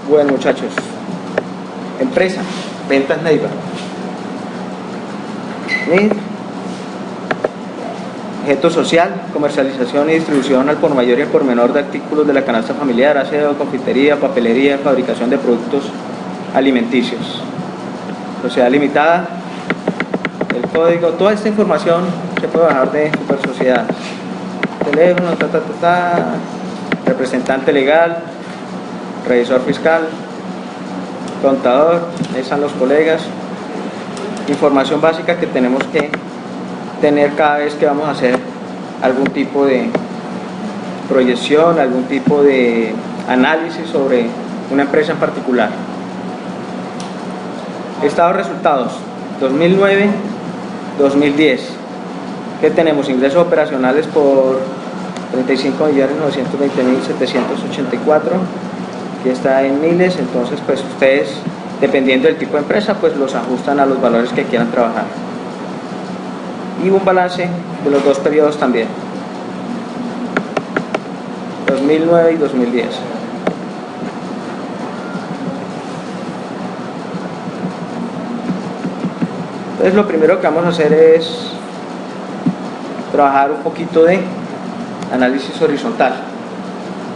Bueno, muchachos, empresa, ventas Neiva. Objeto social, comercialización y distribución al por mayor y al por menor de artículos de la canasta familiar, aseo, confitería, papelería, fabricación de productos alimenticios. Sociedad limitada, el código, toda esta información se puede bajar de Super Sociedades. Teléfono, representante legal, revisor fiscal, contador, ahí están los colegas. Información básica que tenemos que tener cada vez que vamos a hacer algún tipo de proyección, algún tipo de análisis sobre una empresa en particular. Estado de resultados 2009-2010. ¿Qué tenemos? Ingresos operacionales por 35.920.784. Aquí está en miles, entonces pues ustedes, dependiendo del tipo de empresa, pues los ajustan a los valores que quieran trabajar. Y un balance de los dos periodos también, 2009 y 2010. Entonces lo primero que vamos a hacer es trabajar un poquito de análisis horizontal,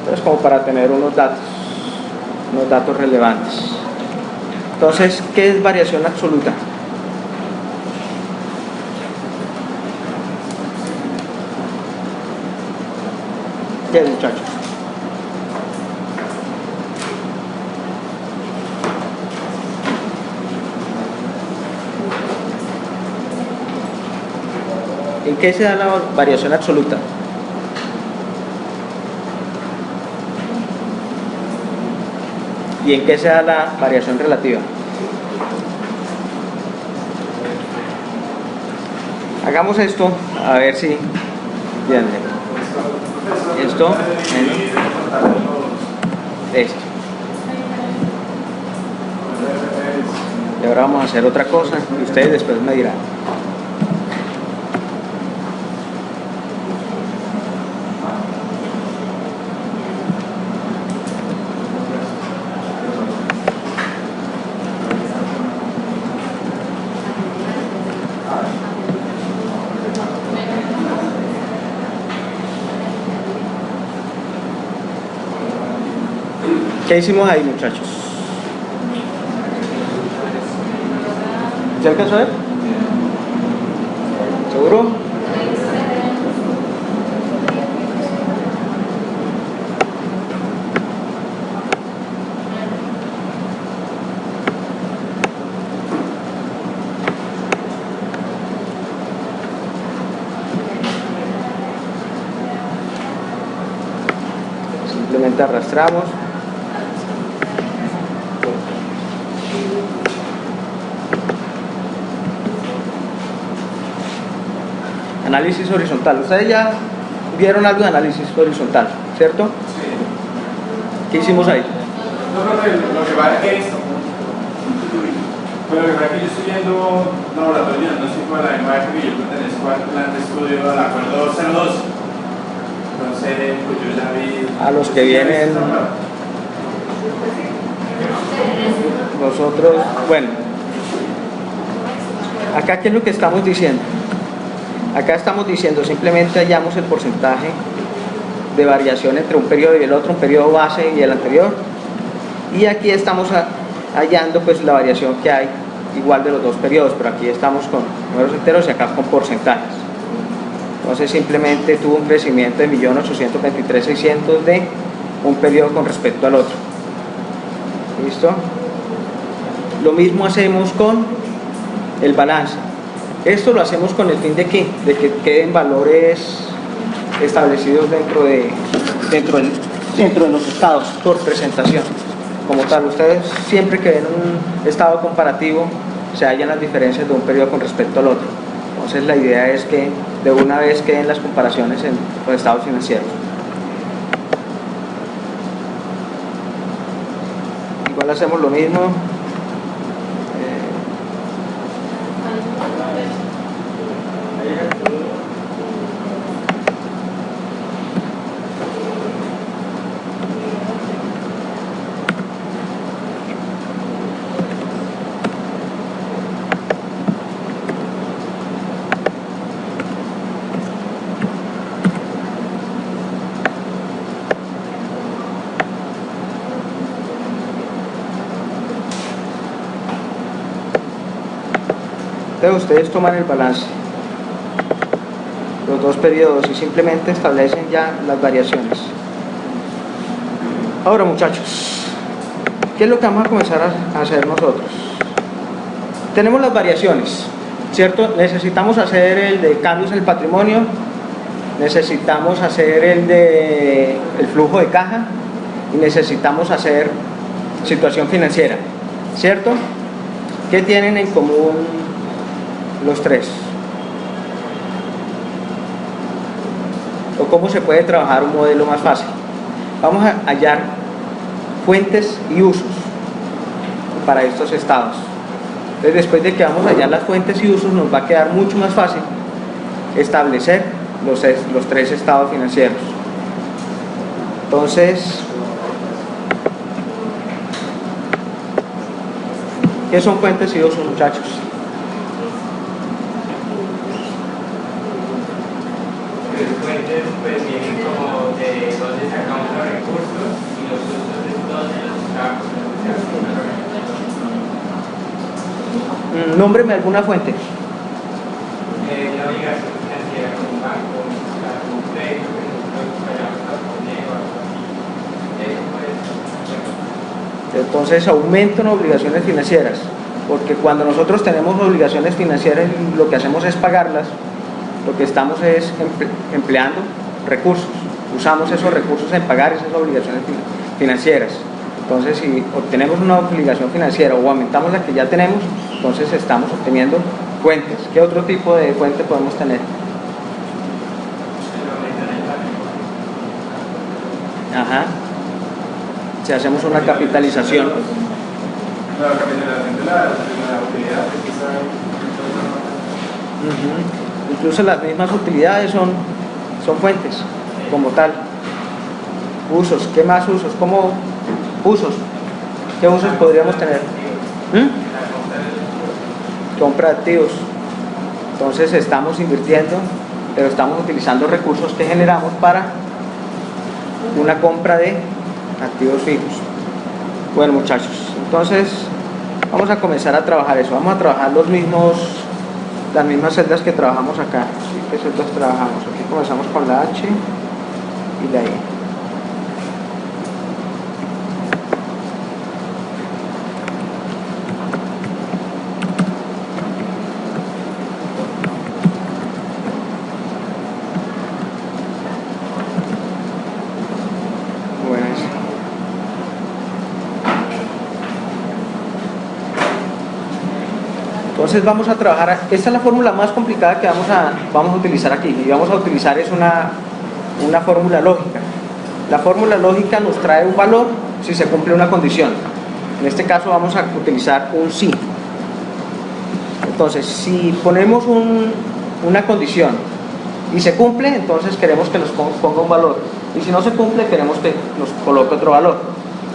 entonces como para tener unos datos relevantes. Entonces, ¿qué es variación absoluta? ¿Qué es, muchachos? ¿En qué se da la variación absoluta? ¿Y en qué se da la variación relativa? Hagamos esto, a ver si entienden. Esto menos esto. Y ahora vamos a hacer otra cosa y ustedes después me dirán. ¿Qué hicimos ahí, muchachos? ¿Se alcanzó a ver? ¿Seguro? Simplemente arrastramos. Análisis horizontal. Ustedes ya vieron algo de análisis horizontal, ¿cierto? Sí. ¿Qué hicimos ahí? No, lo que pasa es que esto. Pero lo que pasa es que yo estoy viendo laboratorio, no sé cuál, la misma que yo pertenezco al plan de estudio, al acuerdo 02. Entonces, pues yo ya vi. A los que vienen. Nosotros, bueno. Acá, ¿qué es lo que estamos diciendo? Acá estamos diciendo, simplemente hallamos el porcentaje de variación entre un periodo y el otro, un periodo base y el anterior. Y aquí estamos hallando pues la variación que hay igual de los dos periodos, pero aquí estamos con números enteros y acá con porcentajes. Entonces simplemente tuvo un crecimiento de 1.823.600 de un periodo con respecto al otro. ¿Listo? Lo mismo hacemos con el balance. Esto lo hacemos con el fin de ¿qué? De que queden valores establecidos dentro de los estados por presentación. Como tal, ustedes siempre que ven un estado comparativo se hallan las diferencias de un periodo con respecto al otro. Entonces la idea es que de una vez queden las comparaciones en los estados financieros. Igual hacemos lo mismo. Entonces ustedes toman el balance, los dos periodos, y simplemente establecen ya las variaciones. Ahora, muchachos, ¿qué es lo que vamos a comenzar a hacer nosotros? Tenemos las variaciones, ¿cierto? Necesitamos hacer el de cambios en el patrimonio, necesitamos hacer el flujo de caja y necesitamos hacer situación financiera, ¿cierto? ¿Qué tienen en común los tres? ¿O cómo se puede trabajar un modelo más fácil? Vamos a hallar fuentes y usos para estos estados. Entonces, después de que vamos a hallar las fuentes y usos, nos va a quedar mucho más fácil establecer los tres estados financieros. Entonces, ¿qué son fuentes y usos, muchachos? Fuentes pues vienen como de dónde sacamos los recursos y los usos de dónde los sacamos. Nómbreme alguna fuente. La obligación financiera con un banco, un crédito que nosotros vayamos a poner o algo así. Eso pues. Entonces aumentan obligaciones financieras, porque cuando nosotros tenemos obligaciones financieras, lo que hacemos es pagarlas. Lo que estamos es empleando recursos, usamos esos recursos en pagar esas obligaciones financieras. Entonces, si obtenemos una obligación financiera o aumentamos la que ya tenemos, entonces estamos obteniendo fuentes. ¿Qué otro tipo de fuente podemos tener? Ajá. Si hacemos una capitalización. La capitalización de la utilidad que Incluso las mismas utilidades son fuentes como tal. Usos, ¿qué más usos? ¿Cómo usos? ¿Qué usos podríamos tener? Compra de activos. Entonces estamos invirtiendo, pero estamos utilizando recursos que generamos para una compra de activos fijos. Bueno, muchachos, entonces vamos a comenzar a trabajar eso. Vamos a trabajar las mismas celdas que trabajamos acá. ¿Sí? ¿Qué celdas trabajamos? Aquí comenzamos con la H y la I. Entonces vamos a trabajar, esta es la fórmula más complicada que vamos a utilizar aquí, y vamos a utilizar es una fórmula lógica. La fórmula lógica nos trae un valor si se cumple una condición. En este caso vamos a utilizar un sí. Entonces, si ponemos una condición y se cumple, entonces queremos que nos ponga un valor, y si no se cumple, queremos que nos coloque otro valor.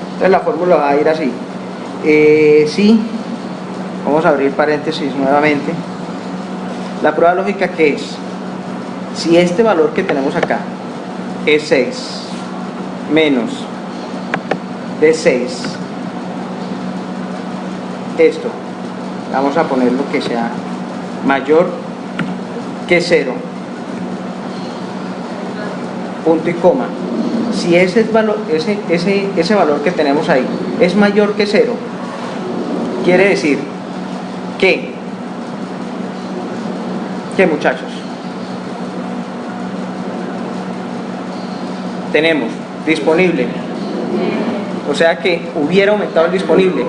Entonces la fórmula va a ir así. Sí. Vamos a abrir paréntesis nuevamente. La prueba lógica, ¿qué es? Si este valor que tenemos acá es 6 menos de 6, esto, vamos a poner lo que sea mayor que 0, punto y coma. Si ese valor que tenemos ahí es mayor que 0, quiere decir ¿Qué, muchachos? Tenemos disponible, o sea que hubiera aumentado el disponible.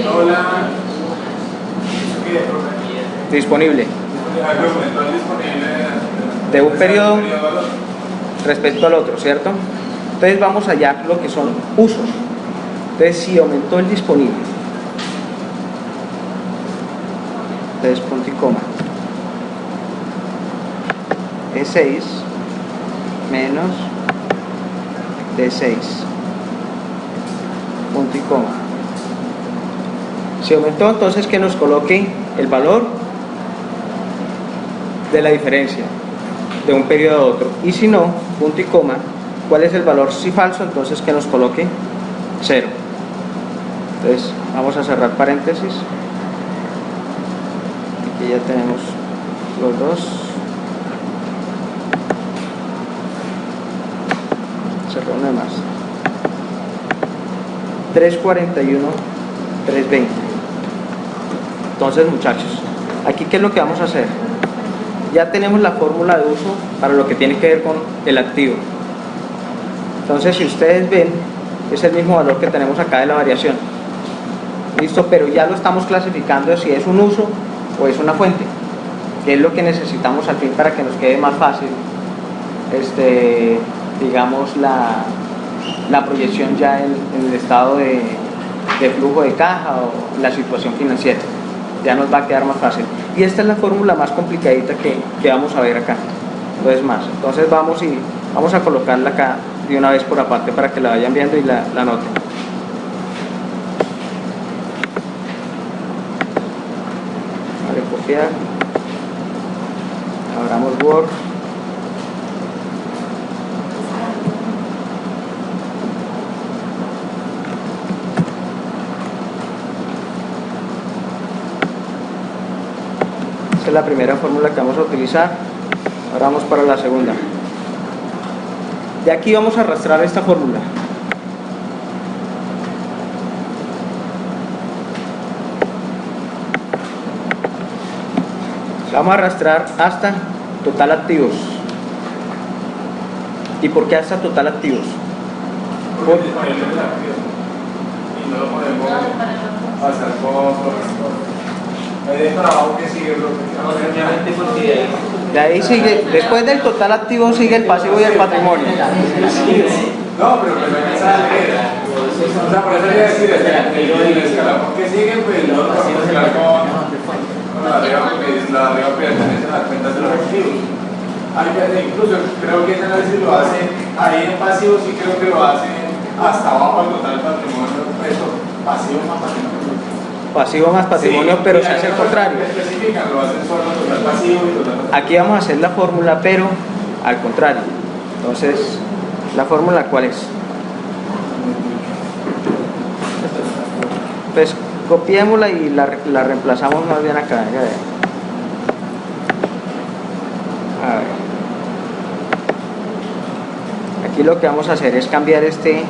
aumentó disponible de un periodo respecto al otro, ¿cierto? Entonces vamos a hallar lo que son usos. Entonces, si aumentó el disponible, entonces punto y coma, es 6 menos de 6, punto y coma. Si aumentó, entonces que nos coloque el valor de la diferencia de un periodo a otro, y si no, punto y coma, ¿cuál es el valor si falso? Entonces que nos coloque 0. Entonces vamos a cerrar paréntesis Aquí ya tenemos los dos. Se reúne más. 341, 320. Entonces, muchachos, aquí ¿qué es lo que vamos a hacer? Ya tenemos la fórmula de uso para lo que tiene que ver con el activo. Entonces, si ustedes ven, es el mismo valor que tenemos acá de la variación. Listo, pero ya lo estamos clasificando si es un uso o es una fuente, que es lo que necesitamos al fin para que nos quede más fácil, digamos, la proyección ya en el estado de flujo de caja o la situación financiera. Ya nos va a quedar más fácil. Y esta es la fórmula más complicadita que vamos a ver acá. Entonces vamos a colocarla acá de una vez por aparte para que la vayan viendo y la noten. Vale, copiar. Abramos Word. Esta es la primera fórmula que vamos a utilizar. Ahora vamos para la segunda. De aquí vamos a arrastrar esta fórmula. La vamos a arrastrar hasta total activos. ¿Y por qué hasta total activos? Porque disponible el activo. Y no lo podemos hacer con ahí de trabajo que sigue, De ahí sigue, después del total activo sigue el pasivo y el patrimonio. No, pero me sale. O sea, por eso voy a decir el escalafón que sigue, pues no lo vamos a mezclar con la arriba, porque la arriba pertenece a las cuentas de los activos. Incluso creo que ese análisis lo hacen ahí en pasivo, sí creo que lo hacen hasta abajo del total patrimonio, eso, pasivo más patrimonio. Pasivo más patrimonio, sí, pero se hace el contrario. Lo hacen solo total pasivo y total patrimonio. Aquí vamos a hacer la fórmula, pero al contrario. Entonces, ¿la fórmula cuál es? Pues copiémosla y la reemplazamos más bien acá. A ver. Aquí lo que vamos a hacer es cambiar este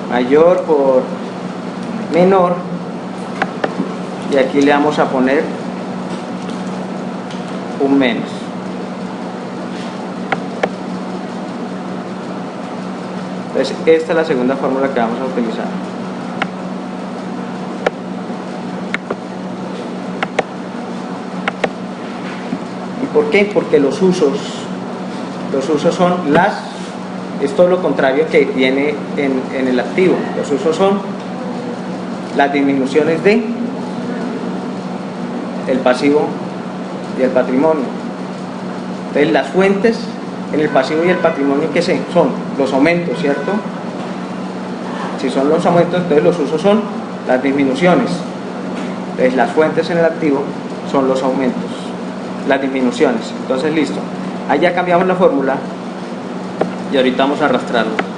mayor por menor. Y aquí le vamos a poner un menos. Entonces, esta es la segunda fórmula que vamos a utilizar. ¿Y por qué? Porque los usos son es todo lo contrario que viene en el activo. Los usos son las disminuciones de el pasivo y el patrimonio. Entonces, las fuentes en el pasivo y el patrimonio, ¿qué son? Los aumentos, ¿cierto? Si son los aumentos, entonces los usos son las disminuciones. Entonces, las fuentes en el activo son los aumentos, las disminuciones. Entonces, listo. Ahí ya cambiamos la fórmula y ahorita vamos a arrastrarlo.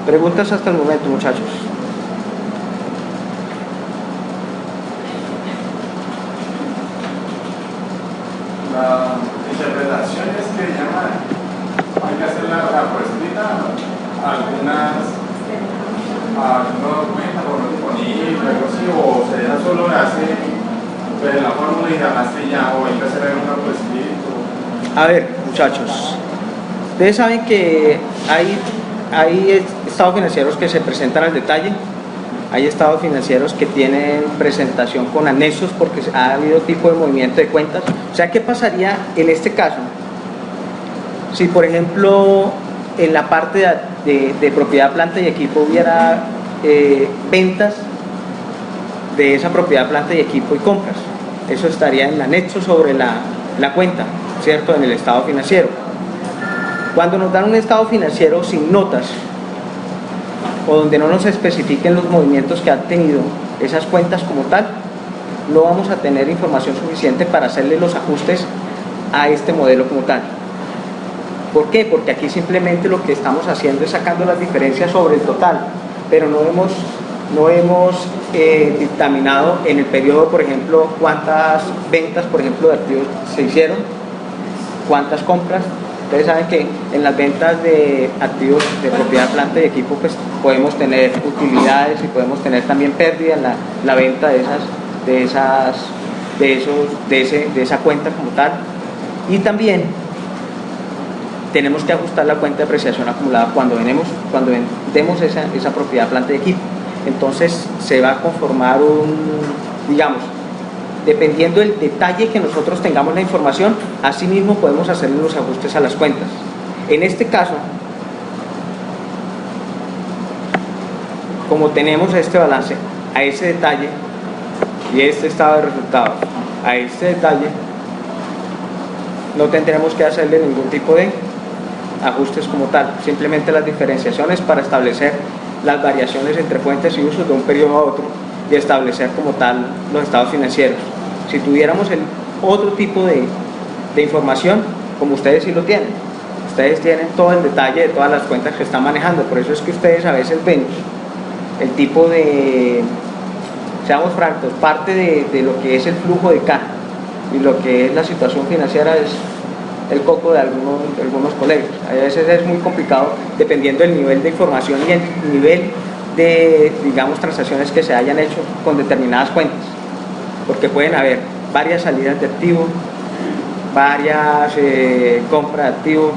Preguntas hasta el momento, muchachos. La interpretación es que llaman, hay que hacerla por escrita, algunos documentos o no disponibles, algo así, o se deja solo, hace pues, la fórmula y arrastre ya, o hay que hacer una por escrito. A ver, muchachos, ustedes saben que hay estados financieros que se presentan al detalle, hay estados financieros que tienen presentación con anexos porque ha habido tipo de movimiento de cuentas. O sea, ¿qué pasaría en este caso? Si, por ejemplo, en la parte de propiedad, planta y equipo hubiera ventas de esa propiedad, planta y equipo y compras, eso estaría en el anexo sobre la cuenta, ¿cierto? En el estado financiero. Cuando nos dan un estado financiero sin notas o donde no nos especifiquen los movimientos que han tenido esas cuentas como tal, no vamos a tener información suficiente para hacerle los ajustes a este modelo como tal. ¿Por qué? Porque aquí simplemente lo que estamos haciendo es sacando las diferencias sobre el total, pero no hemos dictaminado en el periodo, por ejemplo, cuántas ventas, por ejemplo, de activos se hicieron, cuántas compras. Ustedes saben que en las ventas de activos de propiedad, planta y equipo, pues podemos tener utilidades y podemos tener también pérdida en la venta de esa cuenta como tal. Y también tenemos que ajustar la cuenta de depreciación acumulada cuando vendemos esa propiedad, planta y equipo. Entonces se va a conformar digamos, dependiendo del detalle que nosotros tengamos la información, asimismo podemos hacerle los ajustes a las cuentas. En este caso, como tenemos este balance a ese detalle y este estado de resultados a este detalle, no tendremos que hacerle ningún tipo de ajustes como tal, simplemente las diferenciaciones para establecer las variaciones entre fuentes y usos de un periodo a otro y establecer como tal los estados financieros. Si tuviéramos el otro tipo de información, como ustedes sí lo tienen, ustedes tienen todo el detalle de todas las cuentas que están manejando. Por eso es que ustedes a veces ven el tipo de, seamos francos, parte de lo que es el flujo de caja y lo que es la situación financiera es el coco de algunos colegas. A veces es muy complicado dependiendo del nivel de información y el nivel de, digamos, transacciones que se hayan hecho con determinadas cuentas, porque pueden haber varias salidas de activos, varias compras de activos,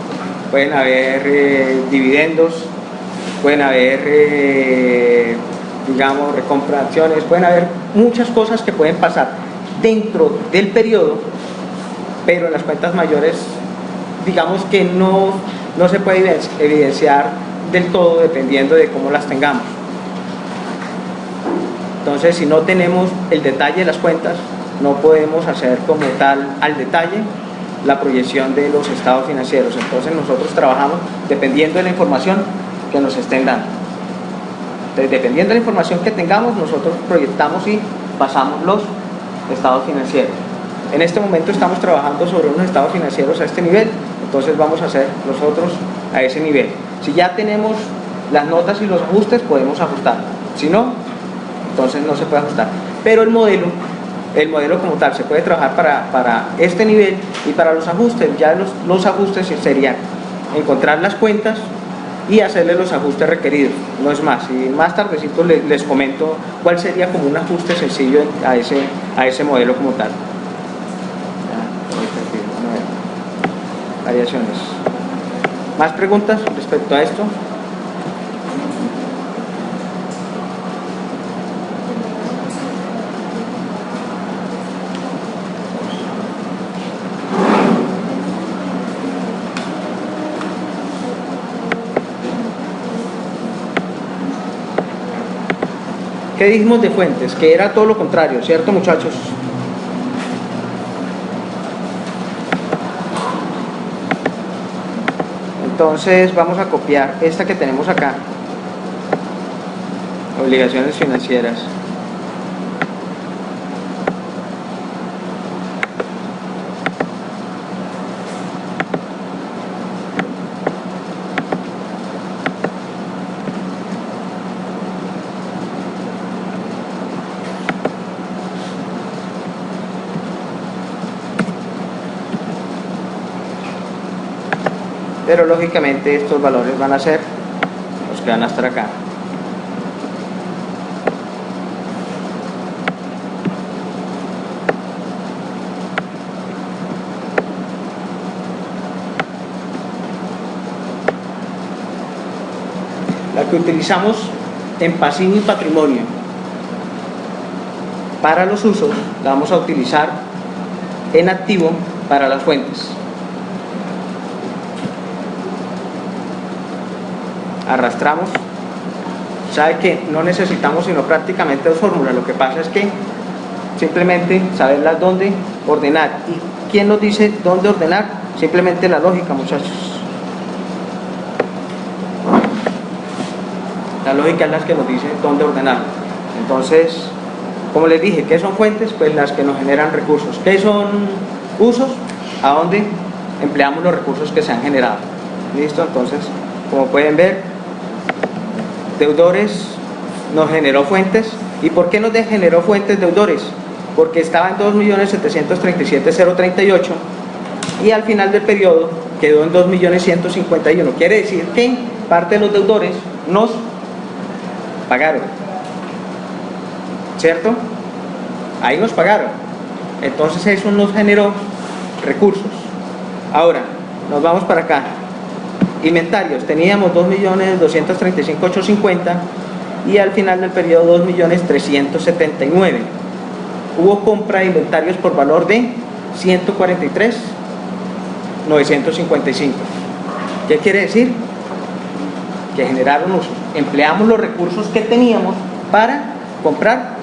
pueden haber dividendos, pueden haber digamos, recompra de acciones, pueden haber muchas cosas que pueden pasar dentro del periodo, pero en las cuentas mayores digamos que no se puede evidenciar del todo dependiendo de cómo las tengamos. Entonces, si no tenemos el detalle de las cuentas, no podemos hacer como tal al detalle la proyección de los estados financieros. Entonces nosotros trabajamos dependiendo de la información que nos estén dando. Entonces, dependiendo de la información que tengamos, nosotros proyectamos y pasamos los estados financieros. En este momento estamos trabajando sobre unos estados financieros a este nivel, entonces vamos a hacer los otros a ese nivel. Si ya tenemos las notas y los ajustes, podemos ajustar. Si no, entonces no se puede ajustar. Pero el modelo como tal se puede trabajar para este nivel, y para los ajustes, ya los ajustes serían encontrar las cuentas y hacerle los ajustes requeridos, no es más. Y más tardecito les comento cuál sería como un ajuste sencillo a ese modelo como tal. Variaciones. ¿Más preguntas respecto a esto? ¿Qué dijimos de fuentes? Que era todo lo contrario, ¿cierto, muchachos? Entonces vamos a copiar esta que tenemos acá, obligaciones financieras. Pero lógicamente estos valores van a ser los que van a estar acá. La que utilizamos en pasivo y patrimonio para los usos, la vamos a utilizar en activo para las fuentes. Arrastramos, sabe que no necesitamos sino prácticamente dos fórmulas. Lo que pasa es que simplemente saberlas dónde ordenar. ¿Y quién nos dice dónde ordenar? Simplemente la lógica, muchachos. La lógica es la que nos dice dónde ordenar. Entonces, como les dije, ¿qué son fuentes? Pues las que nos generan recursos. ¿Qué son usos? A dónde empleamos los recursos que se han generado. ¿Listo? Entonces, como pueden ver, deudores nos generó fuentes. ¿Y por qué nos generó fuentes deudores? Porque estaba en 2.737.038 y al final del periodo quedó en 2.151.000. Quiere decir que parte de los deudores nos pagaron, ¿cierto? Ahí nos pagaron. Entonces eso nos generó recursos. Ahora, nos vamos para acá. Inventarios, teníamos 2.235.850 y al final del periodo 2.379.000. Hubo compra de inventarios por valor de 143.955. ¿Qué quiere decir? Que generaron usos. Empleamos los recursos que teníamos para comprar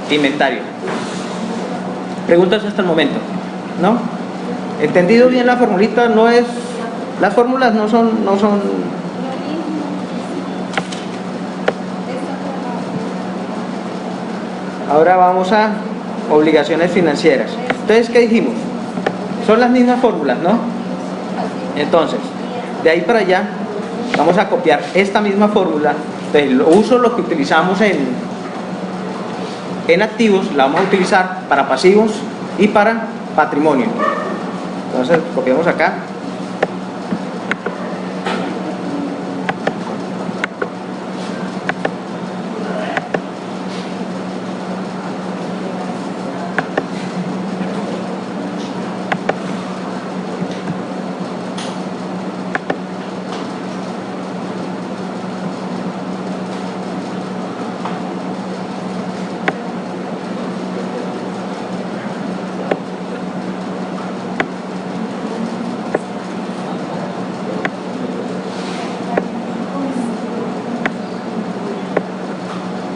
inventario. ¿Preguntas hasta el momento? ¿No? ¿Entendido bien la formulita? No es... Las fórmulas no son... Ahora vamos a obligaciones financieras. Entonces, ¿qué dijimos? Son las mismas fórmulas, ¿no? Entonces, de ahí para allá, vamos a copiar esta misma fórmula. Entonces, el uso lo que utilizamos en activos, la vamos a utilizar para pasivos y para patrimonio. Entonces, copiamos acá.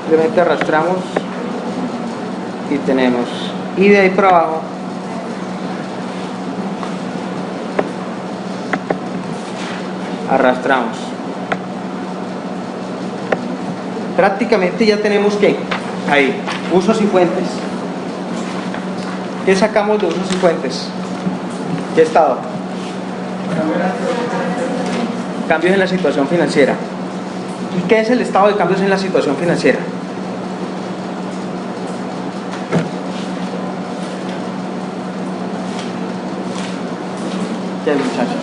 Simplemente arrastramos y tenemos, y de ahí para abajo arrastramos. Prácticamente ya tenemos que ahí, usos y fuentes. ¿Qué sacamos de usos y fuentes? ¿Qué estado? Cambios en la situación financiera. ¿Y qué es el estado de cambios en la situación financiera? ¿Qué, muchachos?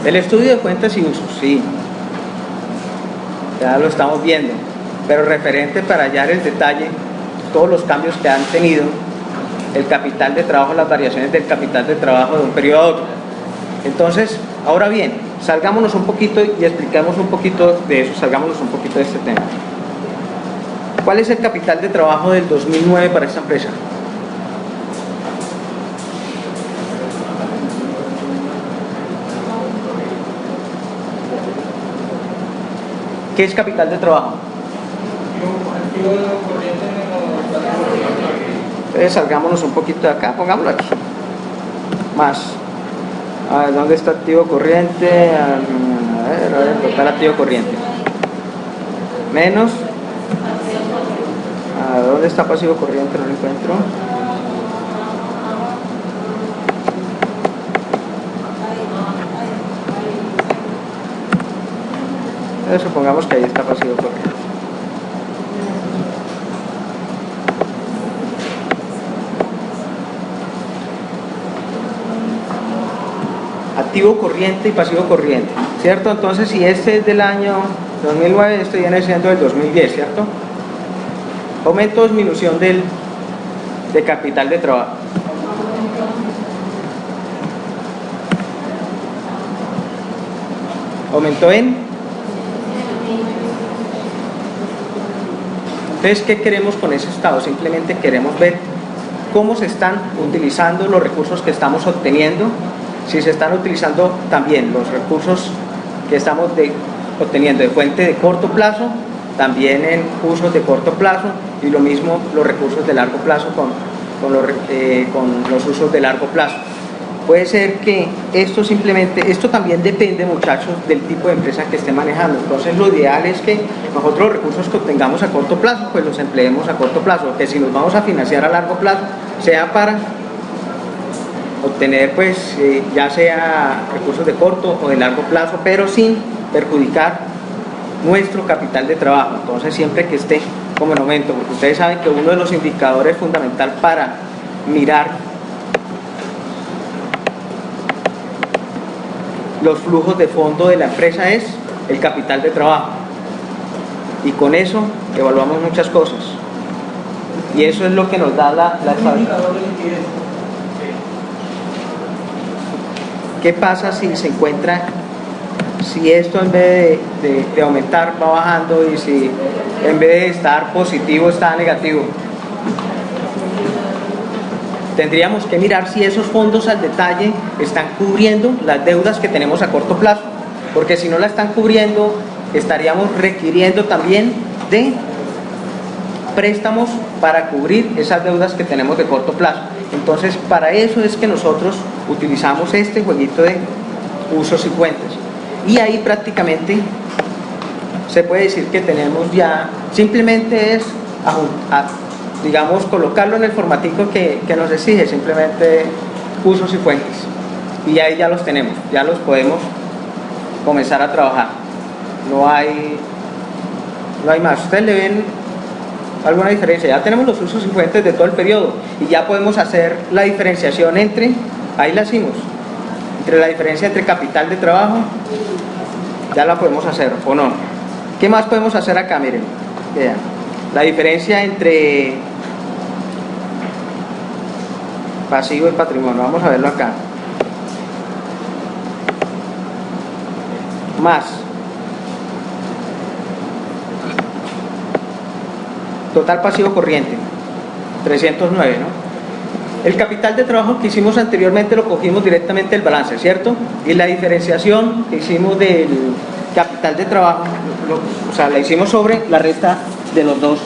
El estudio de fuentes y usos, sí. Ya lo estamos viendo. Pero referente para hallar el detalle, todos los cambios que han tenido el capital de trabajo, las variaciones del capital de trabajo de un periodo a otro. Entonces, ahora bien, salgámonos un poquito y explicamos un poquito de eso, salgámonos un poquito de este tema. ¿Cuál es el capital de trabajo del 2009 para esta empresa? ¿Qué es capital de trabajo? Entonces salgámonos un poquito de acá, pongámoslo aquí. Más. A ver, ¿dónde está activo corriente? A ver, total activo corriente. Menos. A ver, ¿dónde está pasivo corriente? No lo encuentro. Supongamos que ahí está pasivo corriente. Activo corriente y pasivo corriente, ¿cierto? Entonces, si este es del año 2009, este viene siendo del 2010, ¿cierto? Aumento o disminución de capital de trabajo. Aumentó en... Entonces, ¿qué queremos con ese estado? Simplemente queremos ver cómo se están utilizando los recursos que estamos obteniendo, si se están utilizando también los recursos que estamos obteniendo de fuente de corto plazo también en usos de corto plazo, y lo mismo los recursos de largo plazo con los usos de largo plazo. Puede ser que esto también depende, muchachos, del tipo de empresa que esté manejando. Entonces lo ideal es que nosotros los recursos que obtengamos a corto plazo, pues los empleemos a corto plazo, que si nos vamos a financiar a largo plazo, sea para obtener pues ya sea recursos de corto o de largo plazo, pero sin perjudicar nuestro capital de trabajo. Entonces siempre que esté como en aumento, porque ustedes saben que uno de los indicadores fundamental para mirar los flujos de fondo de la empresa es el capital de trabajo, y con eso evaluamos muchas cosas, y eso es lo que nos da la estabilidad. ¿Qué pasa si se encuentra, si esto en vez de aumentar va bajando, y si en vez de estar positivo está negativo? Tendríamos que mirar si esos fondos al detalle están cubriendo las deudas que tenemos a corto plazo, porque si no la están cubriendo, estaríamos requiriendo también de préstamos para cubrir esas deudas que tenemos de corto plazo. Entonces, para eso es que nosotros utilizamos este jueguito de usos y fuentes, y ahí prácticamente se puede decir que tenemos ya, simplemente es digamos, colocarlo en el formatico que nos exige, simplemente usos y fuentes, y ahí ya los tenemos, ya los podemos comenzar a trabajar. No hay más. ¿Ustedes le ven alguna diferencia? Ya tenemos los usos y fuentes de todo el periodo, y ya podemos hacer la diferenciación entre, ahí la hicimos, entre la diferencia entre capital de trabajo, ya la podemos hacer, ¿o no? ¿Qué más podemos hacer acá? Miren, vean, la diferencia entre pasivo y patrimonio, vamos a verlo acá. Más total pasivo corriente, 309, ¿no? El capital de trabajo que hicimos anteriormente lo cogimos directamente del balance, ¿cierto? Y la diferenciación que hicimos del capital de trabajo, o sea, la hicimos sobre la resta de los dos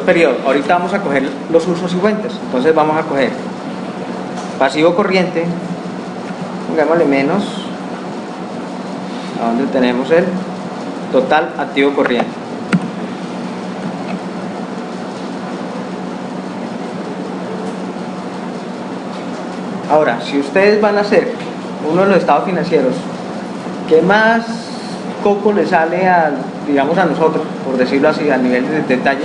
periodos. Ahorita vamos a coger los usos y fuentes. Entonces vamos a coger pasivo corriente, pongámosle menos, a donde tenemos el total activo corriente. Ahora, si ustedes van a hacer uno de los estados financieros, ¿qué más coco le sale digamos a nosotros, por decirlo así, a nivel de detalle?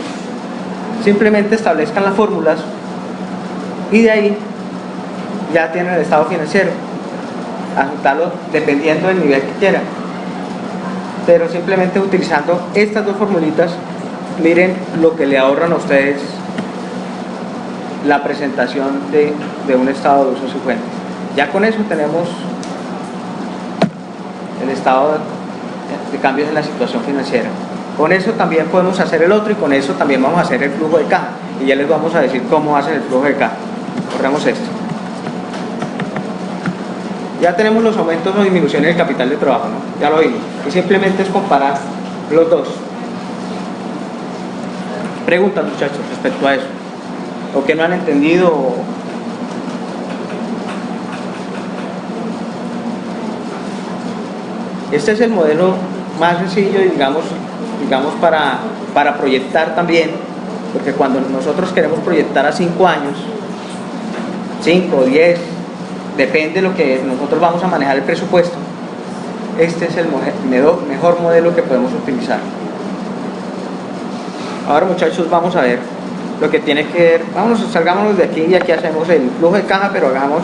Simplemente establezcan las fórmulas y de ahí ya tienen el estado financiero, ajustarlo dependiendo del nivel que quieran, pero simplemente utilizando estas dos formulitas, miren lo que le ahorran a ustedes la presentación de un estado de usos y fuentes. Ya con eso tenemos el estado de cambios en la situación financiera. Con eso también podemos hacer el otro, y con eso también vamos a hacer el flujo de caja, y ya les vamos a decir cómo hacen el flujo de caja. Corremos esto. Ya tenemos los aumentos o disminuciones del capital de trabajo, ¿no? Ya lo vimos, y simplemente es comparar los dos. Preguntas, muchachos, respecto a eso, o que no han entendido, Este es el modelo más sencillo, digamos para proyectar también, porque cuando nosotros queremos proyectar a 5 años, 5 o 10, depende de lo que nosotros vamos a manejar el presupuesto, este es el mejor modelo que podemos utilizar. Ahora, muchachos, vamos a ver lo que tiene que ver, salgámonos de aquí, y aquí hacemos el flujo de caja, pero hagamos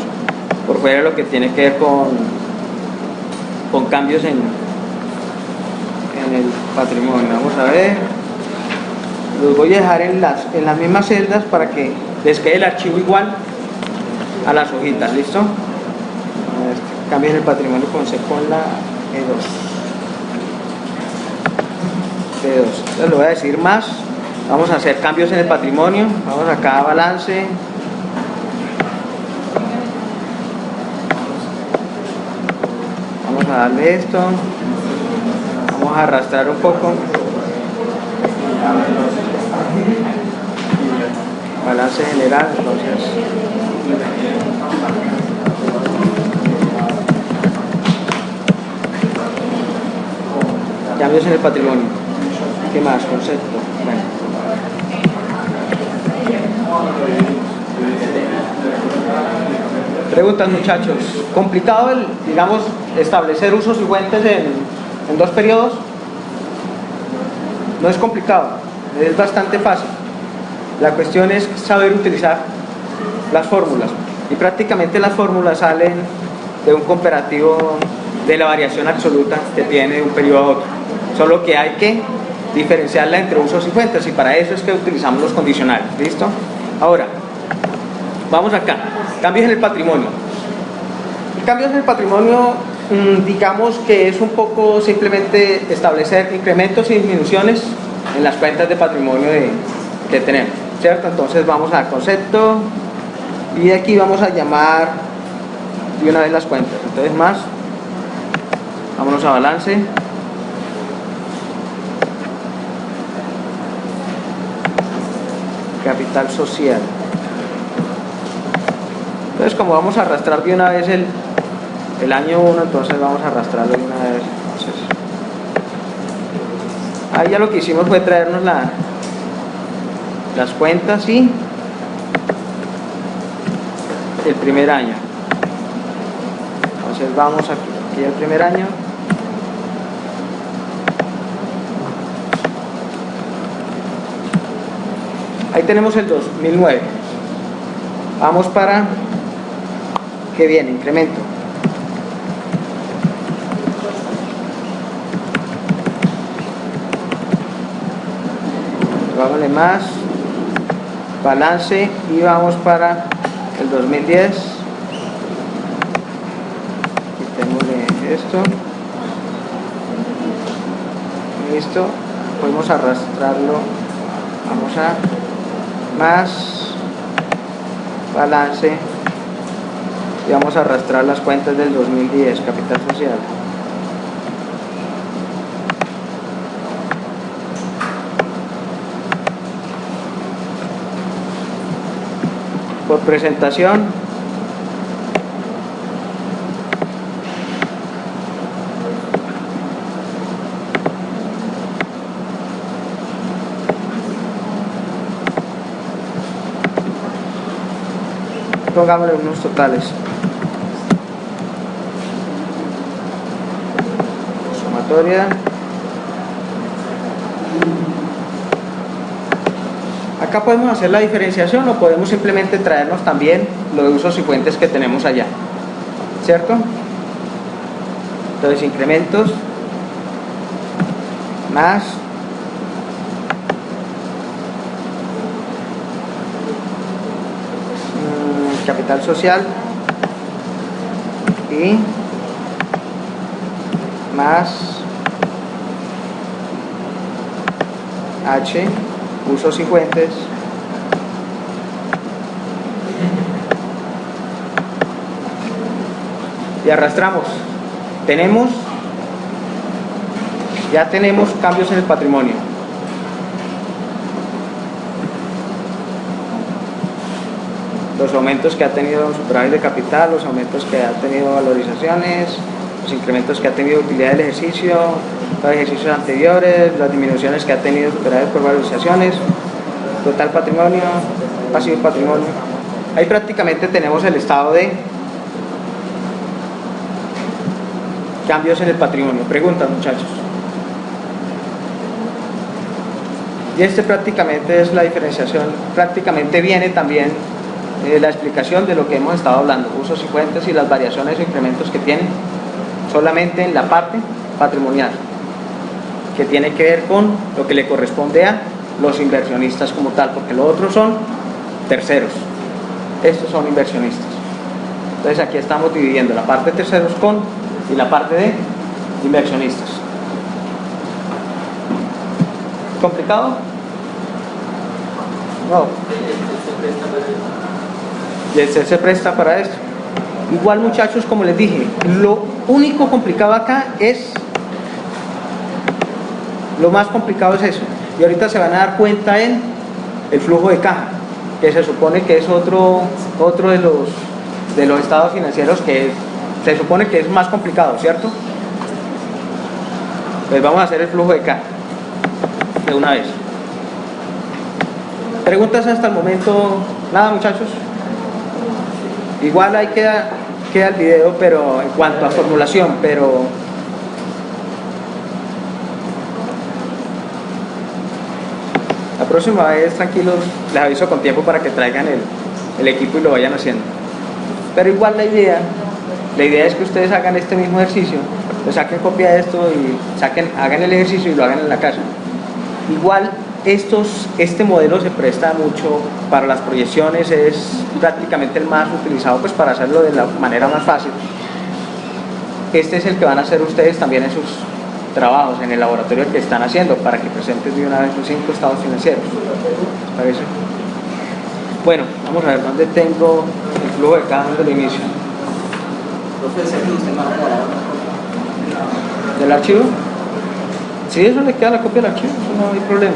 por fuera lo que tiene que ver con cambios en el patrimonio. Vamos a ver, los voy a dejar en las mismas celdas para que les quede el archivo igual a las hojitas. ¿Listo? Cambios en el patrimonio con la P2. Entonces lo voy a decir más. Vamos a hacer cambios en el patrimonio. Vamos acá a balance. Vamos a darle esto. Vamos a arrastrar un poco. Balance general, entonces. Cambios en el patrimonio. ¿Qué más? Concepto. Bueno. Preguntas, muchachos. ¿Complicado digamos, establecer usos y fuentes en 2 periodos? No es complicado, es bastante fácil. La cuestión es saber utilizar las fórmulas. Y prácticamente las fórmulas salen de un comparativo de la variación absoluta que tiene de un periodo a otro. Solo que hay que diferenciarla entre usos y fuentes, y para eso es que utilizamos los condicionales. ¿Listo? Ahora, vamos acá. Cambios en el patrimonio. Cambios en el patrimonio, digamos que es un poco simplemente establecer incrementos y disminuciones en las cuentas de patrimonio que tenemos, ¿cierto? Entonces vamos al concepto y aquí vamos a llamar de una vez las cuentas. Entonces más, vámonos a balance. Capital social. Entonces, como vamos a arrastrar de una vez el año 1, entonces vamos a arrastrarlo de una vez. Entonces, ahí ya lo que hicimos fue traernos las cuentas y el primer año. Entonces vamos aquí al primer año. Ahí tenemos el 2009. Vamos para, ¿qué viene? Incremento. Vámonos más, balance y vamos para el 2010. Quitémosle esto. Listo. Podemos arrastrarlo. Vamos a más, balance y vamos a arrastrar las cuentas del 2010, capital social. Por presentación, pongámosle unos totales. Sumatoria. Acá podemos hacer la diferenciación o podemos simplemente traernos también los usos y fuentes que tenemos allá, ¿cierto? Entonces, incrementos más capital social y más H, usos y fuentes, y arrastramos. Ya tenemos cambios en el patrimonio. Los aumentos que ha tenido superávit de capital, los aumentos que ha tenido valorizaciones, los incrementos que ha tenido utilidad del ejercicio, los ejercicios anteriores, las disminuciones que ha tenido superávit por valorizaciones, total patrimonio, pasivo patrimonio. Ahí prácticamente tenemos el estado de cambios en el patrimonio. Preguntas, muchachos. Y este prácticamente es la diferenciación, prácticamente viene también la explicación de lo que hemos estado hablando, usos y fuentes y las variaciones o incrementos que tienen solamente en la parte patrimonial, que tiene que ver con lo que le corresponde a los inversionistas como tal, porque los otros son terceros, estos son inversionistas. Entonces aquí estamos dividiendo la parte de terceros con y la parte de inversionistas. ¿Complicado? No. Y el se presta para esto. Igual, muchachos, como les dije, lo único complicado acá es Lo más complicado es eso. Y ahorita se van a dar cuenta en el flujo de caja, que se supone que es otro de los estados financieros que se supone que es más complicado, ¿cierto? Pues vamos a hacer el flujo de caja de una vez. ¿Preguntas hasta el momento? Nada, muchachos. Igual ahí queda el video, pero en cuanto a formulación, pero la próxima vez, tranquilos, les aviso con tiempo para que traigan el equipo y lo vayan haciendo. Pero igual la idea es que ustedes hagan este mismo ejercicio, pues saquen copia de esto y hagan el ejercicio y lo hagan en la casa. Igual este modelo se presta mucho para las proyecciones, es prácticamente el más utilizado pues para hacerlo de la manera más fácil. Este es el que van a hacer ustedes también en sus trabajos, en el laboratorio que están haciendo, para que presenten de una vez los 5 estados financieros. ¿Les parece? Bueno, vamos a ver dónde tengo el flujo de caja desde el inicio. ¿Del archivo? Si eso le queda la copia del archivo, eso no hay problema.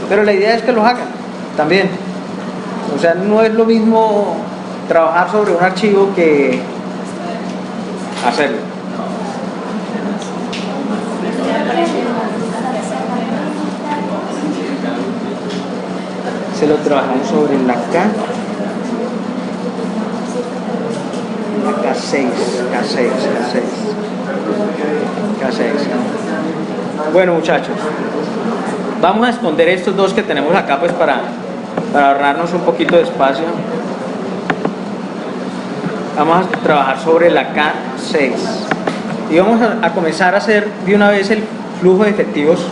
Pero la idea es que lo hagan también. O sea, no es lo mismo trabajar sobre un archivo que hacerlo. Se lo trabajamos sobre la K6. Bueno, muchachos, vamos a esconder estos dos que tenemos acá pues para ahorrarnos un poquito de espacio. Vamos a trabajar sobre la K6 y vamos a comenzar a hacer de una vez el flujo de efectivos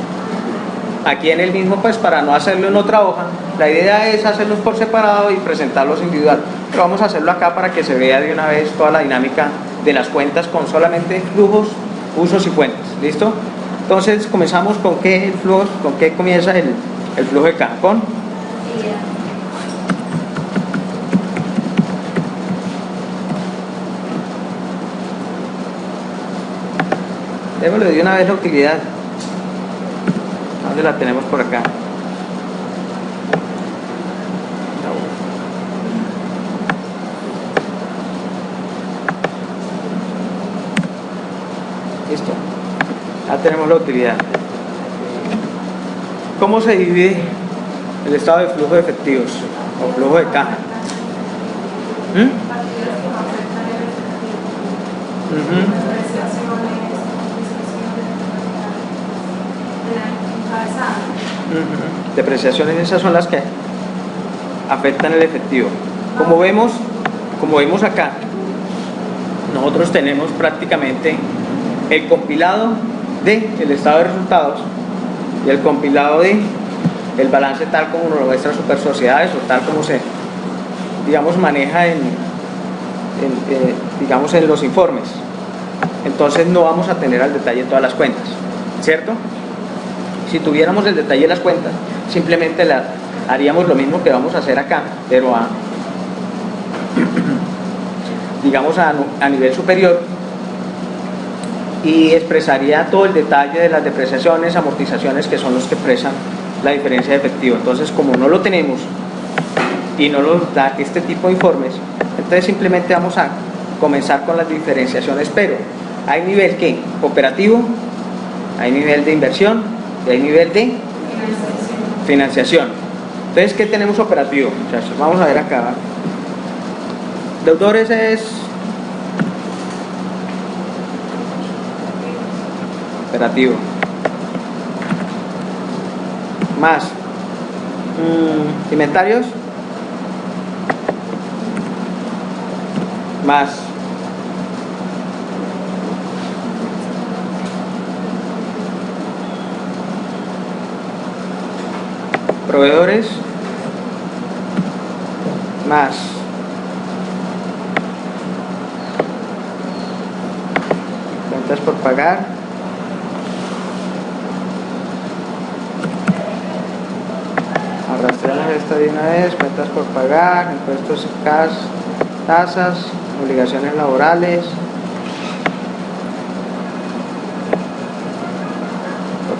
aquí en el mismo, pues para no hacerlo en otra hoja. La idea es hacerlos por separado y presentarlos individual, pero vamos a hacerlo acá para que se vea de una vez toda la dinámica de las cuentas con solamente flujos, usos y cuentas. ¿Listo? Entonces comenzamos con qué comienza el flujo de caja. Con démosle de una vez la utilidad. ¿Dónde la tenemos? Por acá. Listo. Ya tenemos la utilidad. ¿Cómo se divide el estado de flujo de efectivos o flujo de caja? Depreciaciones, esas son las que afectan el efectivo. Como vemos acá, nosotros tenemos prácticamente el compilado del estado de resultados y el compilado de el balance tal como nos lo muestra Super Sociedades o tal como se, digamos, maneja digamos, en los informes. Entonces no vamos a tener al detalle todas las cuentas, ¿cierto? Si tuviéramos el detalle de las cuentas, simplemente haríamos lo mismo que vamos a hacer acá, pero digamos a nivel superior, y expresaría todo el detalle de las depreciaciones, amortizaciones, que son los que expresan la diferencia de efectivo. Entonces, como no lo tenemos y no nos da este tipo de informes, entonces simplemente vamos a comenzar con las diferenciaciones, pero hay nivel que operativo, hay nivel de inversión y hay nivel de financiación. Entonces, ¿qué tenemos operativo, muchachos? Vamos a ver acá. Deudores es operativo más inventarios más proveedores más cuentas por pagar arrastramos esta de una vez, cuentas por pagar, impuestos CAS, tasas, obligaciones laborales,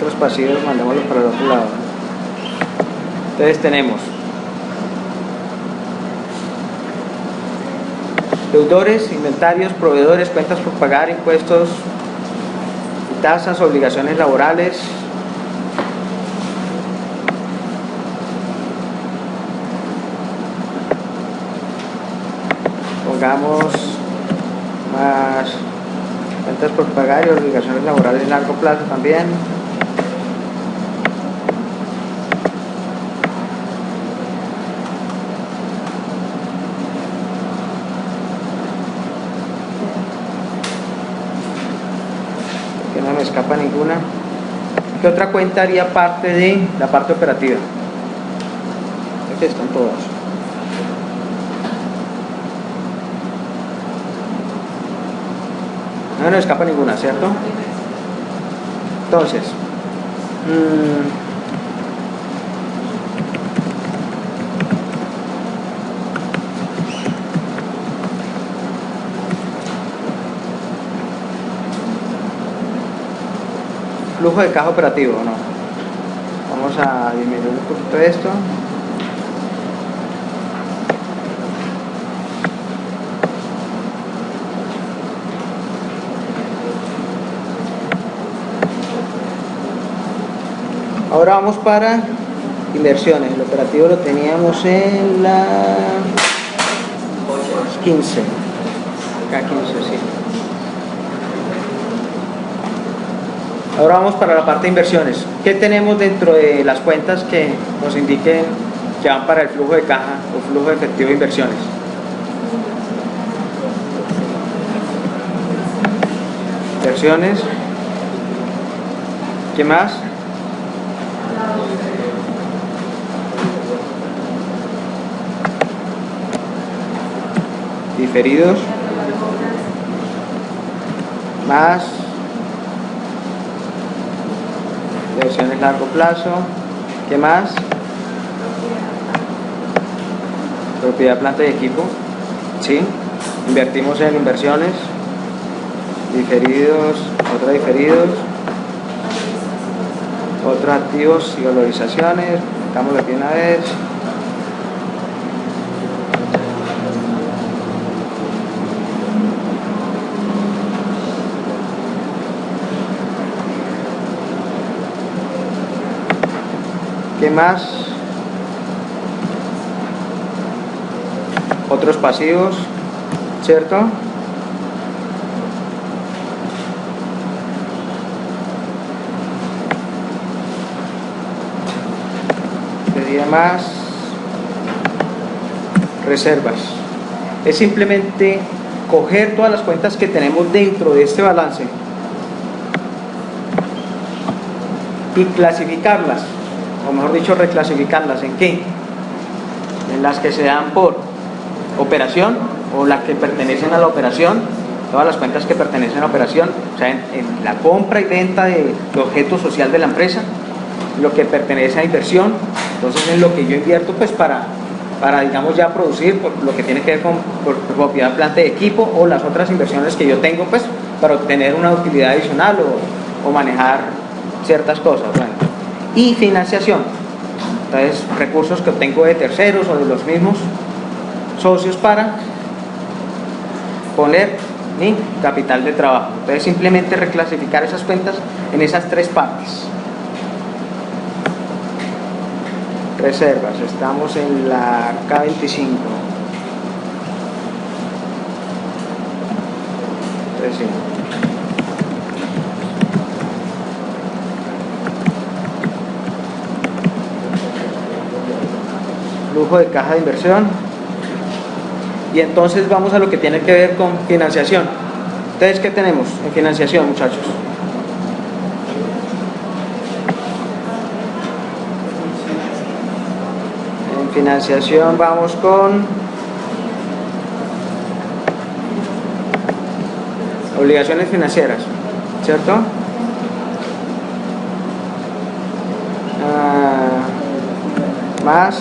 otros pasivos mandémoslos para el otro lado. Entonces tenemos deudores, inventarios, proveedores, cuentas por pagar, impuestos y tasas, obligaciones laborales, pongamos más cuentas por pagar y obligaciones laborales a largo plazo también. Que no me escapa ninguna. ¿Qué otra cuenta haría parte de la parte operativa? Aquí están todas. No nos escapa ninguna, ¿cierto? Entonces, flujo de caja operativo, ¿no? Vamos a disminuir un poquito esto. Ahora vamos para inversiones. El operativo lo teníamos en la 15. Acá 15, sí. Ahora vamos para la parte de inversiones. ¿Qué tenemos dentro de las cuentas que nos indiquen que van para el flujo de caja o flujo de efectivo de inversiones? Inversiones. ¿Qué más? Diferidos, más inversiones a largo plazo. ¿Qué más? Propiedad, planta y equipo. ¿Sí? Invertimos en inversiones, diferidos, otros diferidos, otros activos y valorizaciones. Metámoslo aquí una vez. ¿Qué más? Otros pasivos, ¿cierto? Sería más reservas. Es simplemente coger todas las cuentas que tenemos dentro de este balance y clasificarlas, o mejor dicho, reclasificarlas. ¿En qué? En las que se dan por operación o las que pertenecen a la operación, todas las cuentas que pertenecen a la operación, o sea, en la compra y venta de objeto social de la empresa, lo que pertenece a inversión, entonces en lo que yo invierto pues para digamos ya producir por lo que tiene que ver con propiedad, planta y equipo, o las otras inversiones que yo tengo pues para obtener una utilidad adicional o manejar ciertas cosas. Bueno. Y financiación, entonces recursos que obtengo de terceros o de los mismos socios para poner mi capital de trabajo. Entonces simplemente reclasificar esas cuentas en esas tres partes. Reservas, estamos en la K25. Entonces, sí. Flujo de caja de inversión. Y entonces vamos a lo que tiene que ver con financiación. Entonces, ¿qué tenemos en financiación, muchachos? En financiación vamos con obligaciones financieras, ¿cierto? Más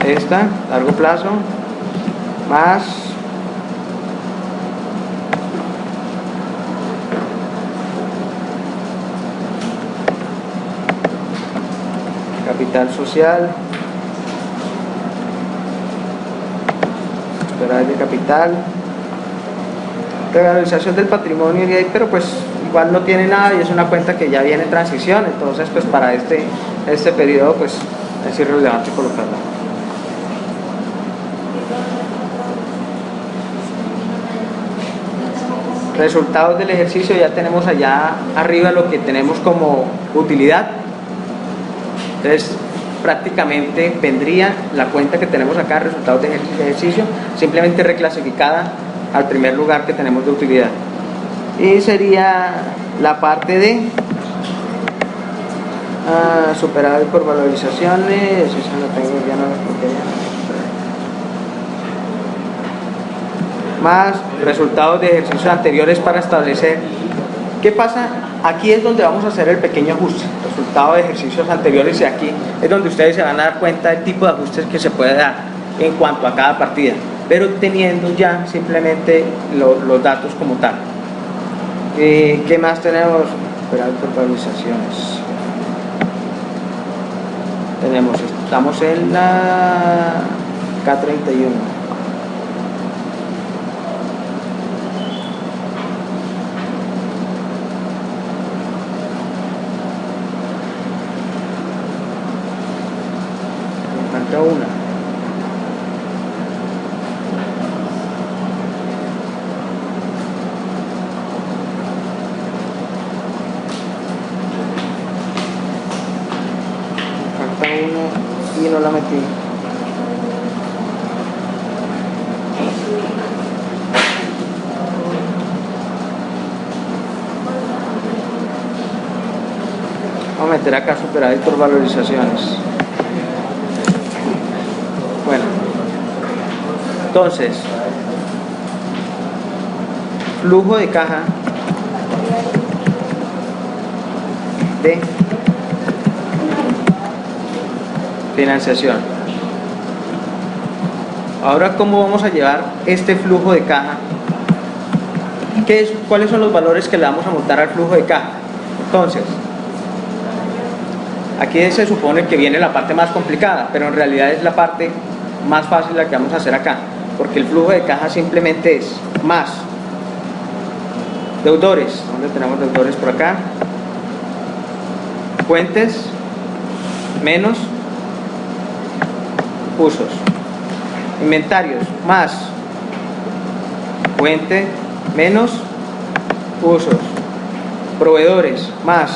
esta, largo plazo, más capital social, superávit de capital, revalorización del patrimonio, pero pues igual no tiene nada y es una cuenta que ya viene en transición, entonces pues para este periodo pues es irrelevante colocarla. Resultados del ejercicio, ya tenemos allá arriba lo que tenemos como utilidad. Entonces prácticamente vendría la cuenta que tenemos acá, resultados de ejercicio, simplemente reclasificada al primer lugar que tenemos de utilidad. Y sería la parte de superávit por valorizaciones, eso no tengo, ya no lo quería. Más resultados de ejercicios anteriores para establecer qué pasa. Aquí es donde vamos a hacer el pequeño ajuste, resultados de ejercicios anteriores, y aquí es donde ustedes se van a dar cuenta del tipo de ajustes que se puede dar en cuanto a cada partida, pero teniendo ya simplemente los datos como tal. ¿Qué más tenemos? Valorizaciones. Estamos en la K31. Una. Falta una y no la metí. Vamos a meter acá superávit por valorizaciones. Bueno, entonces, flujo de caja de financiación. Ahora, ¿cómo vamos a llevar este flujo de caja? ¿Cuáles son los valores que le vamos a montar al flujo de caja? Entonces, aquí se supone que viene la parte más complicada, pero en realidad es la parte más fácil la que vamos a hacer acá, porque el flujo de caja simplemente es más deudores. ¿Dónde tenemos deudores? Por acá. Fuentes menos usos. Inventarios más fuente menos usos. Proveedores más.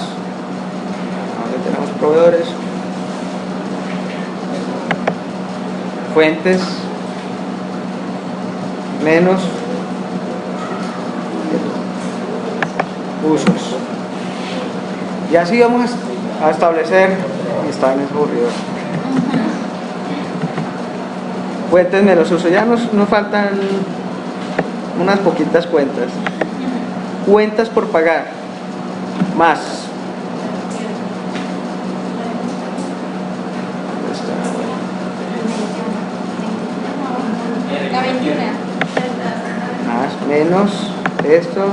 ¿Dónde tenemos proveedores? Fuentes menos usos. Y así vamos a establecer, y está en ese aburrido. Fuentes menos usos. Ya nos faltan unas poquitas cuentas. Cuentas por pagar más menos esto.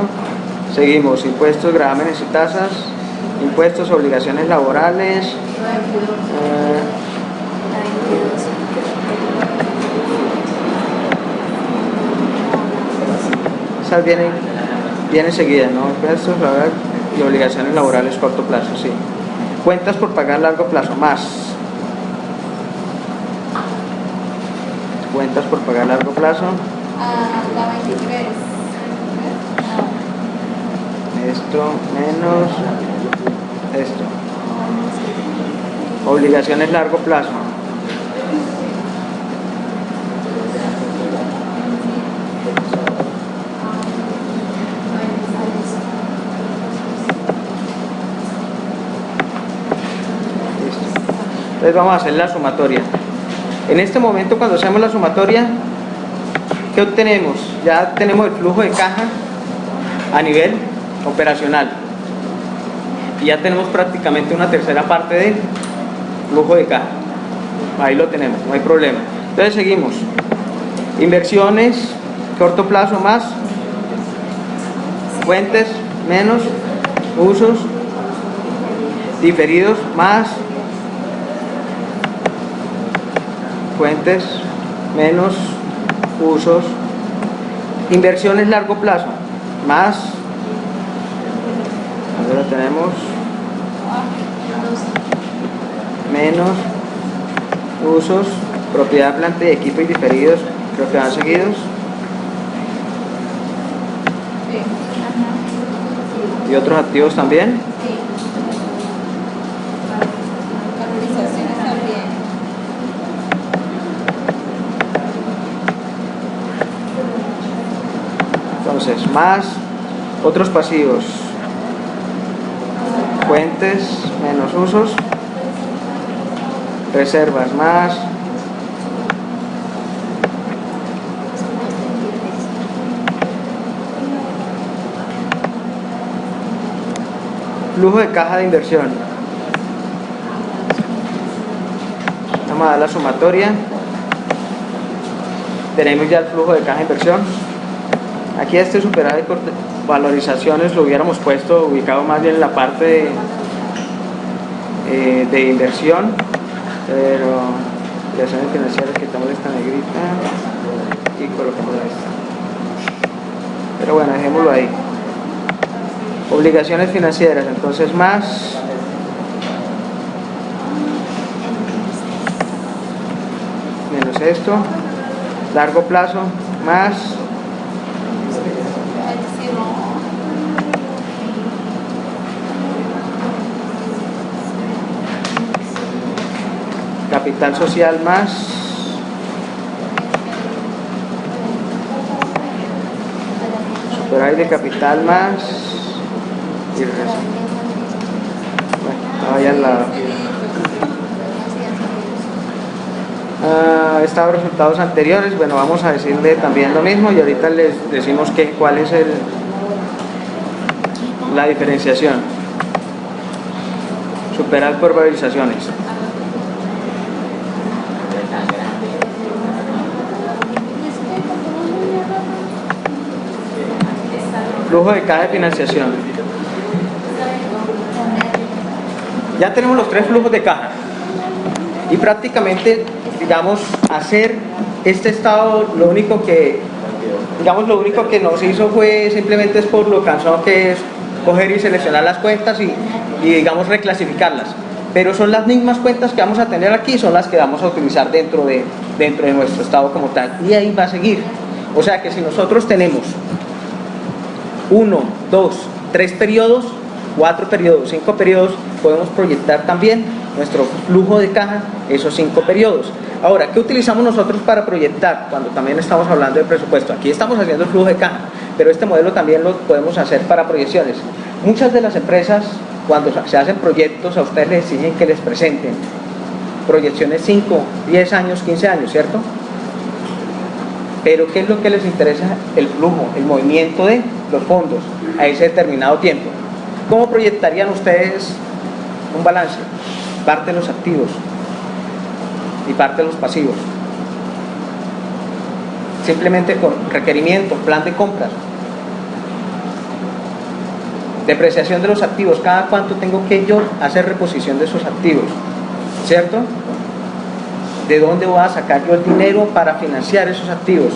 Seguimos: impuestos, gravámenes y tasas, impuestos, obligaciones laborales, esas vienen seguidas, ¿no? Impuestos y obligaciones laborales corto plazo, sí. Cuentas por pagar largo plazo, más cuentas por pagar largo plazo. La 23. Esto menos esto. Obligaciones largo plazo. Listo. Entonces vamos a hacer la sumatoria. En este momento, cuando hacemos la sumatoria, ¿qué obtenemos? Ya tenemos el flujo de caja a nivel operacional y ya tenemos prácticamente una tercera parte del flujo de caja. Ahí lo tenemos, no hay problema. Entonces seguimos: inversiones corto plazo más fuentes menos usos, diferidos más fuentes menos usos. Inversiones largo plazo más, ahora tenemos menos usos, propiedad, planta y equipo y diferidos, creo que van seguidos, Sí. y otros activos también. Sí. Valorizaciones también. Entonces, más otros pasivos, fuentes menos usos, reservas más, flujo de caja de inversión. Vamos a dar la sumatoria. Tenemos ya el flujo de caja de inversión. Aquí este superávit por valorizaciones lo hubiéramos puesto ubicado más bien en la parte de inversión, pero operaciones financieras, quitamos esta negrita y colocamos esta. Pero bueno, dejémoslo ahí. Obligaciones financieras, entonces más menos esto, largo plazo más capital social más superávit de capital más y el resto. Bueno, vaya al lado. Estados resultados anteriores, bueno, vamos a decirle también lo mismo y ahorita les decimos cuál es la diferenciación. Superar por valorizaciones. Flujo de caja de financiación. Ya tenemos los tres flujos de caja y prácticamente, digamos, hacer este estado, lo único que nos hizo fue simplemente es por lo cansado que es coger y seleccionar las cuentas y digamos reclasificarlas, pero son las mismas cuentas que vamos a tener aquí, son las que vamos a utilizar dentro de nuestro estado como tal, y ahí va a seguir. O sea que si nosotros tenemos 1, 2, 3 periodos, 4 periodos, 5 periodos, podemos proyectar también nuestro flujo de caja, esos 5 periodos. Ahora, ¿qué utilizamos nosotros para proyectar cuando también estamos hablando de presupuesto? Aquí estamos haciendo el flujo de caja, pero este modelo también lo podemos hacer para proyecciones. Muchas de las empresas, cuando se hacen proyectos, a ustedes les exigen que les presenten proyecciones 5, 10 años, 15 años, ¿cierto? Pero ¿qué es lo que les interesa? El flujo, el movimiento de los fondos a ese determinado tiempo. ¿Cómo proyectarían ustedes un balance? Parte de los activos y parte de los pasivos. Simplemente con requerimiento, plan de compras. Depreciación de los activos, cada cuánto tengo que yo hacer reposición de esos activos, ¿cierto? ¿De dónde voy a sacar yo el dinero para financiar esos activos?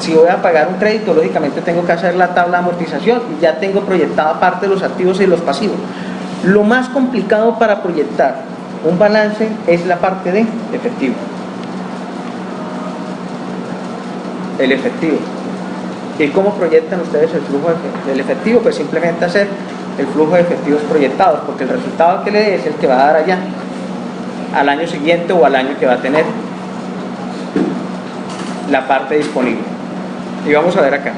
Si voy a pagar un crédito, lógicamente tengo que hacer la tabla de amortización y ya tengo proyectada parte de los activos y los pasivos. Lo más complicado para proyectar un balance es la parte de efectivo. El efectivo. ¿Y cómo proyectan ustedes el flujo del efectivo? Pues simplemente hacer el flujo de efectivos proyectados, porque el resultado que le dé es el que va a dar allá al año siguiente o al año que va a tener la parte disponible. Y vamos a ver acá.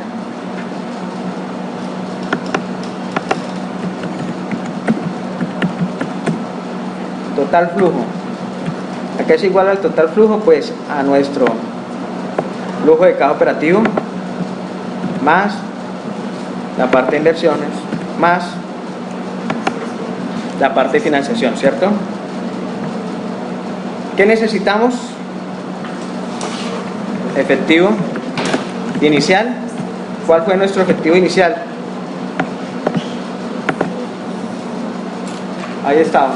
Total flujo. Acá es igual al total flujo, pues a nuestro flujo de caja operativo más la parte de inversiones más la parte de financiación, ¿cierto? ¿Qué necesitamos? Efectivo inicial. ¿Cuál fue nuestro efectivo inicial? Ahí está.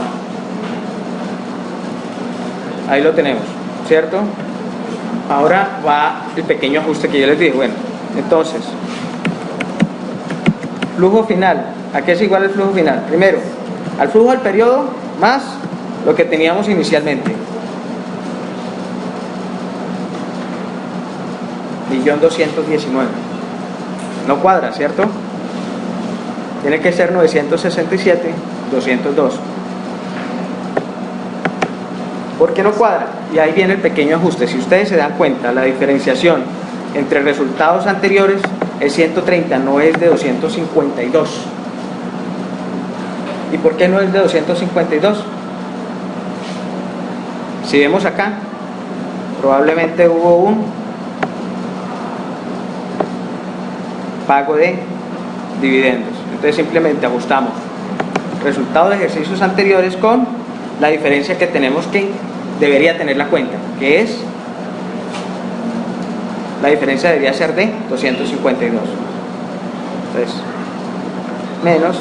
Ahí lo tenemos, ¿cierto? Ahora va el pequeño ajuste que yo les dije. Bueno, entonces, flujo final. ¿A qué es igual el flujo final? Primero, al flujo del periodo más lo que teníamos inicialmente. 1.219.000. No cuadra, ¿cierto? Tiene que ser 967.202. ¿Por qué no cuadra? Y ahí viene el pequeño ajuste. Si ustedes se dan cuenta, la diferenciación entre resultados anteriores es 130, no es de 252. ¿Y por qué no es de 252? Si vemos acá, probablemente hubo un pago de dividendos. Entonces simplemente ajustamos resultados de ejercicios anteriores con la diferencia que tenemos que debería tener la cuenta, que es la diferencia debería ser de 252. Entonces, menos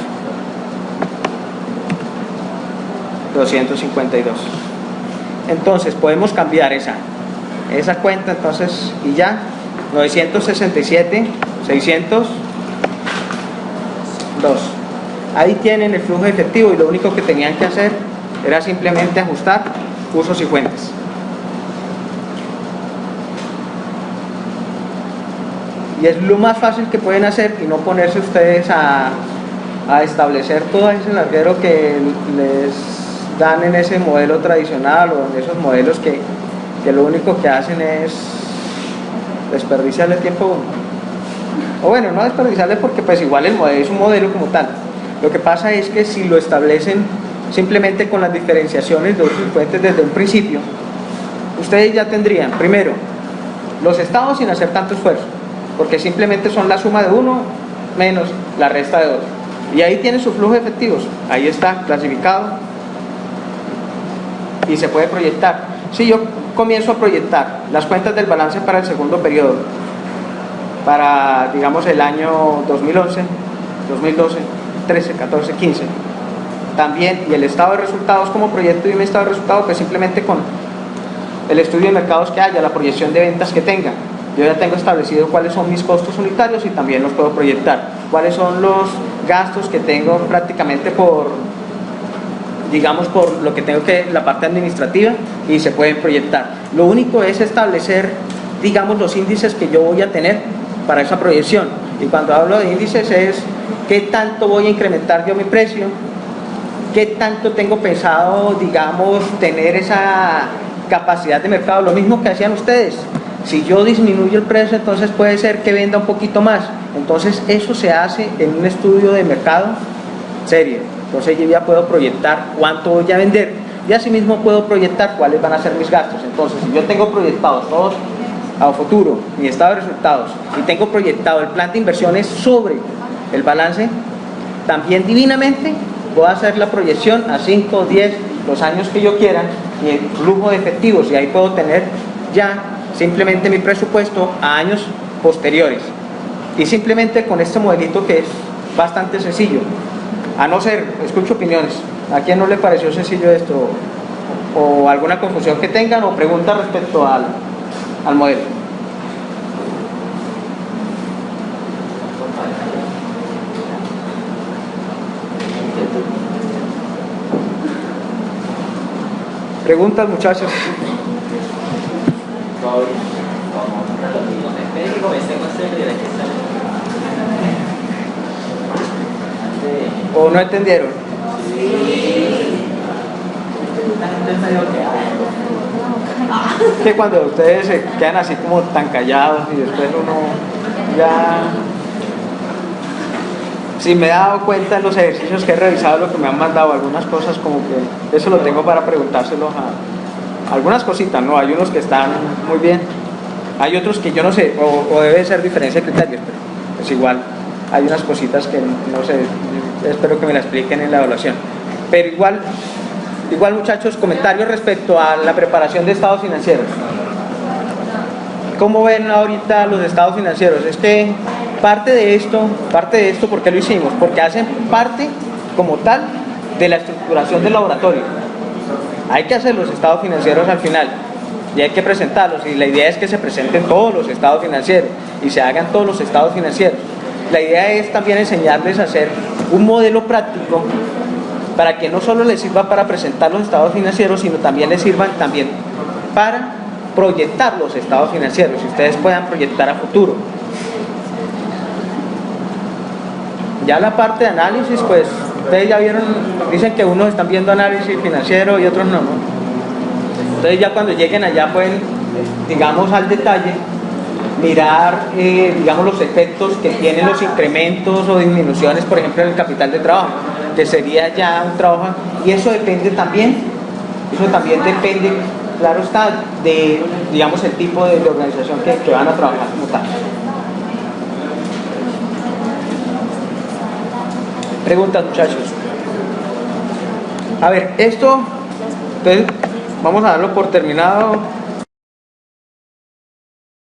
252. Entonces podemos cambiar esa cuenta, entonces, y ya 967.602. Ahí tienen el flujo efectivo y lo único que tenían que hacer era simplemente ajustar usos y fuentes. Y es lo más fácil que pueden hacer y no ponerse ustedes a establecer todo ese larguero que les dan en ese modelo tradicional o en esos modelos que lo único que hacen es desperdiciarle tiempo a uno. O bueno, no desperdiciarle porque pues igual el modelo es un modelo como tal. Lo que pasa es que si lo establecen simplemente con las diferenciaciones de usos y fuentes desde un principio, ustedes ya tendrían primero los estados sin hacer tanto esfuerzo, porque simplemente son la suma de uno menos la resta de otro, y ahí tienen sus flujos efectivos, ahí está clasificado y se puede proyectar. Si yo comienzo a proyectar las cuentas del balance para el segundo periodo, para digamos el año 2011, 2012, 13, 14, 15, también, y el estado de resultados como proyecto y mi estado de resultados, pues simplemente con el estudio de mercados que haya, la proyección de ventas que tenga, yo ya tengo establecido cuáles son mis costos unitarios y también los puedo proyectar, cuáles son los gastos que tengo prácticamente por, digamos, por lo que tengo que, la parte administrativa, y se pueden proyectar. Lo único es establecer, digamos, los índices que yo voy a tener para esa proyección, y cuando hablo de índices es qué tanto voy a incrementar yo mi precio, qué tanto tengo pensado, digamos, tener esa capacidad de mercado, lo mismo que hacían ustedes. Si yo disminuyo el precio, entonces puede ser que venda un poquito más. Entonces eso se hace en un estudio de mercado serio. Entonces yo ya puedo proyectar cuánto voy a vender y asimismo puedo proyectar cuáles van a ser mis gastos. Entonces si yo tengo proyectados todos a futuro mi estado de resultados y tengo proyectado el plan de inversiones sobre el balance, también divinamente puedo hacer la proyección a 5, 10, los años que yo quiera y el flujo de efectivos, y ahí puedo tener ya simplemente mi presupuesto a años posteriores, y simplemente con este modelito que es bastante sencillo, a no ser, escucho opiniones, ¿a quién no le pareció sencillo esto? O alguna confusión que tengan o preguntas respecto al modelo. Preguntas, muchachos. ¿O no entendieron? Que cuando ustedes se quedan así como tan callados y después uno ya... Si me he dado cuenta en los ejercicios que he revisado, lo que me han mandado, algunas cosas como que eso lo tengo para preguntárselos a algunas cositas, ¿no? Hay unos que están muy bien, hay otros que yo no sé, o debe ser diferencia de criterios, pero es igual, hay unas cositas que no sé, espero que me la expliquen en la evaluación. Pero igual muchachos, comentarios respecto a la preparación de estados financieros. ¿Cómo ven ahorita los estados financieros? Es que parte de esto, ¿por qué lo hicimos? Porque hacen parte como tal de la estructuración del laboratorio. Hay que hacer los estados financieros al final. y hay que presentarlos, y la idea es que se presenten todos los estados financieros y se hagan todos los estados financieros. La idea es también enseñarles a hacer un modelo práctico para que no solo les sirva para presentar los estados financieros, sino también les sirvan también para proyectar los estados financieros, y ustedes puedan proyectar a futuro. Ya la parte de análisis, pues ustedes ya vieron, dicen que unos están viendo análisis financiero y otros no, ¿no? Entonces ya cuando lleguen allá pueden, digamos, al detalle, mirar, digamos, los efectos que tienen los incrementos o disminuciones, por ejemplo, en el capital de trabajo, que sería ya un trabajo, y eso depende también, depende, claro está, de, digamos, el tipo de organización que van a trabajar como tal. Preguntas, muchachos. A ver, esto, entonces, vamos a darlo por terminado.